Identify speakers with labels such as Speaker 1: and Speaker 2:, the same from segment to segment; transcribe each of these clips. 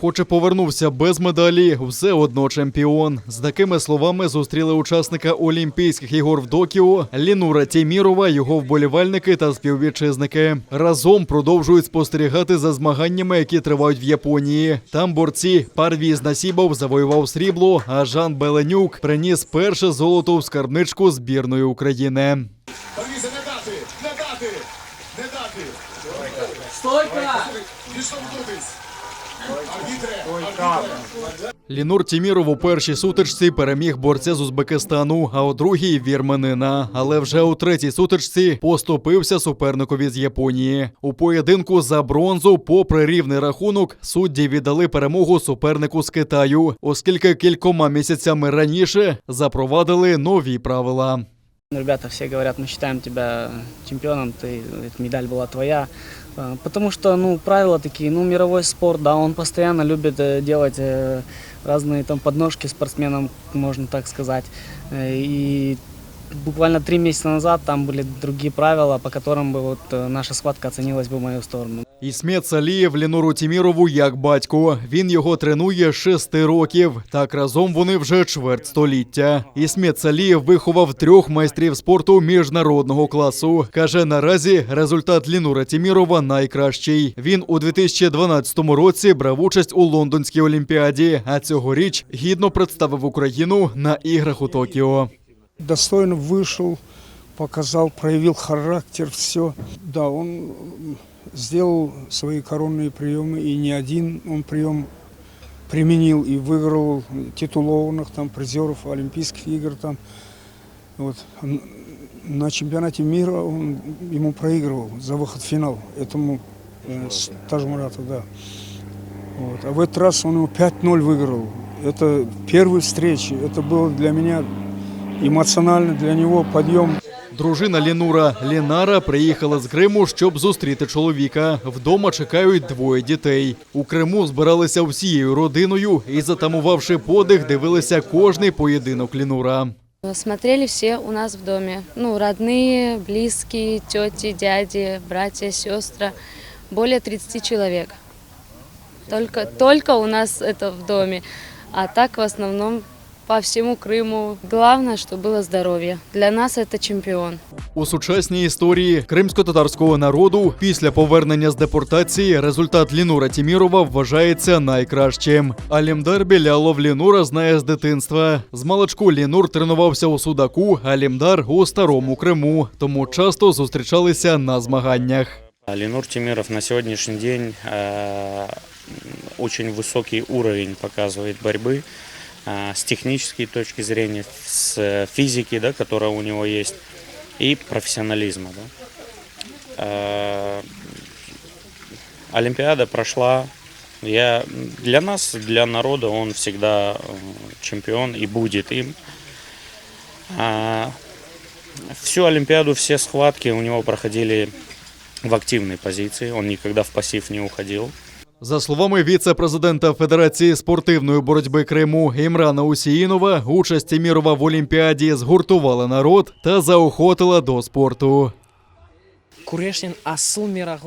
Speaker 1: Хоч і повернувся без медалі, все одно чемпіон. З такими словами зустріли учасника Олімпійських ігор в Токіо Лінура Тімірова, його вболівальники та співвітчизники. Разом продовжують спостерігати за змаганнями, які тривають в Японії. Там борці Парвіз Насібов завоював срібло, а Жан Беленюк приніс перше золото в скарбничку збірної України.
Speaker 2: Парвізе, не дати! Не дати! Не дати!
Speaker 3: Стойка!
Speaker 2: Відштовхнутись!
Speaker 1: Лінур Тіміров у першій сутичці переміг борця з Узбекистану, а у другій – вірменина. Але вже у третій сутичці поступився суперникові з Японії. У поєдинку за бронзу, попри рівний рахунок, судді віддали перемогу супернику з Китаю, оскільки кількома місяцями раніше запровадили нові правила.
Speaker 3: Ребята все говорят, мы считаем тебя чемпионом, эта медаль была твоя. Потому что, правила такие, мировой спорт, да, он постоянно любит делать разные там подножки спортсменам, можно так сказать. И буквально 3 месяца назад там были другие правила, по которым бы наша схватка оценилась бы в мою сторону.
Speaker 1: Ісмет Салієв Лінуру Тімірову як батько. Він його тренує з 6 років. Так разом вони вже чверть століття. Ісмет Салієв виховав 3 майстрів спорту міжнародного класу. Каже, наразі результат Лінура Тімірова найкращий. Він у 2012 році брав участь у Лондонській олімпіаді, а цьогоріч гідно представив Україну на іграх у Токіо.
Speaker 4: Достойно вышел, показал, проявил характер, все. Да, он сделал свои коронные приемы, и не один он прием применил и выиграл титулованных там призеров Олимпийских игр. Там. Вот. На чемпионате мира он ему проигрывал за выход в финал, этому Тажмурату, да. Вот. А в этот раз он ему 5-0 выиграл. Это первая встреча, это было для меня емоціонально для нього підйом.
Speaker 1: Дружина Лінура Лінара приїхала з Криму, щоб зустріти чоловіка. Вдома чекають 2 дітей. У Криму збиралися всією родиною і, затамувавши подих, дивилися кожний поєдинок Лінура.
Speaker 5: Смотрели все у нас в доме. Родные, близкие, тети, дяди, братья, сестры. Более 30 человек. Только у нас это в доме. А так в основном по всему Криму. Главное, что было здоровье. Для нас это чемпіон.
Speaker 1: У сучасній історії кримсько-татарського народу після повернення з депортації результат Лінура Тімірова вважається найкращим. Алімдар Білялов Лінура знає з дитинства. З маличку Лінур тренувався у Судаку, а Алімдар – у Старому Криму. Тому часто зустрічалися на змаганнях.
Speaker 6: Линур Тимиров на сегодняшний день очень высокий уровень показывает борьбы. С технической точки зрения, с физики, да, которая у него есть, и профессионализма. Да. Олимпиада прошла. Для нас, для народа, он всегда чемпион и будет им. Всю Олимпиаду, все схватки у него проходили в активной позиции. Он никогда в пассив не уходил.
Speaker 1: За словами віце-президента Федерації спортивної боротьби Криму Імрана Усіїнова, участь Тімірова в Олімпіаді згуртувала народ та заохотила до спорту.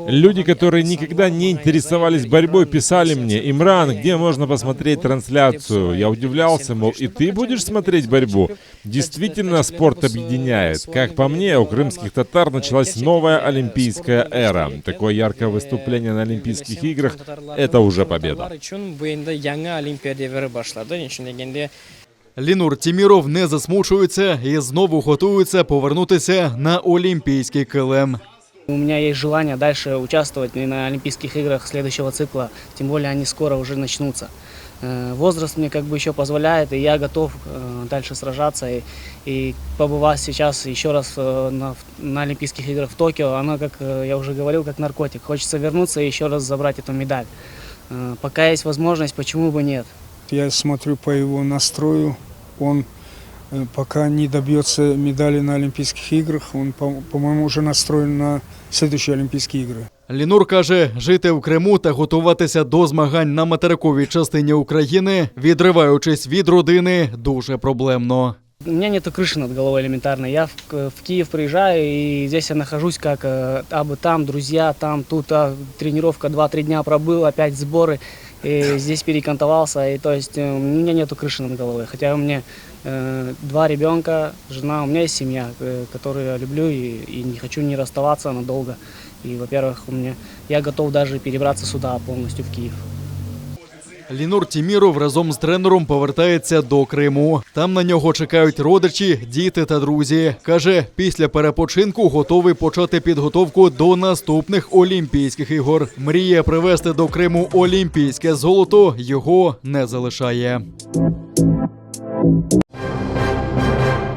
Speaker 7: Люди, которые никогда не интересовались борьбой, писали мне: «Имран, где можно посмотреть трансляцию?» Я удивлялся, мол, и ты будешь смотреть борьбу? Действительно, спорт объединяет. Как по мне, у крымских татар началась новая олимпийская эра. Такое яркое выступление на Олимпийских играх – это уже победа.
Speaker 1: Лінур Тіміров не засмучується і знову готується повернутися на олімпійський килим.
Speaker 3: У меня есть желание дальше участвовать на Олимпийских играх следующего цикла, тем более они скоро уже начнутся. Возраст мне еще позволяет, и я готов дальше сражаться. И побывать сейчас еще раз на Олимпийских играх в Токио, оно, как я уже говорил, как наркотик. Хочется вернуться и еще раз забрать эту медаль. Пока есть возможность, почему бы нет?
Speaker 4: Я смотрю по его настрою, он пока не добьется медали на Олимпийских играх, он, по-моему, уже настроен на следующие Олимпийские игры.
Speaker 1: Лінур каже, жити в Криму та готуватися до змагань на материковій частині України, відриваючись від родини, дуже проблемно.
Speaker 3: У меня нет крыши над головой элементарно. Я в Киев приезжаю, и здесь я нахожусь как абы там, друзья, там, тут, тренировка 2-3 дня пробыл, опять сборы. и здесь перекантовался, и то есть у меня нету крыши над головой. Хотя у меня 2 ребенка, жена, у меня есть семья, которую я люблю и не хочу не расставаться надолго. И, во-первых, я готов даже перебраться сюда полностью в Київ.
Speaker 1: Лінур Тіміров разом з тренером повертається до Криму. Там на нього чекають родичі, діти та друзі. Каже, після перепочинку готовий почати підготовку до наступних Олімпійських ігор. Мріє привезти до Криму олімпійське золото його не залишає.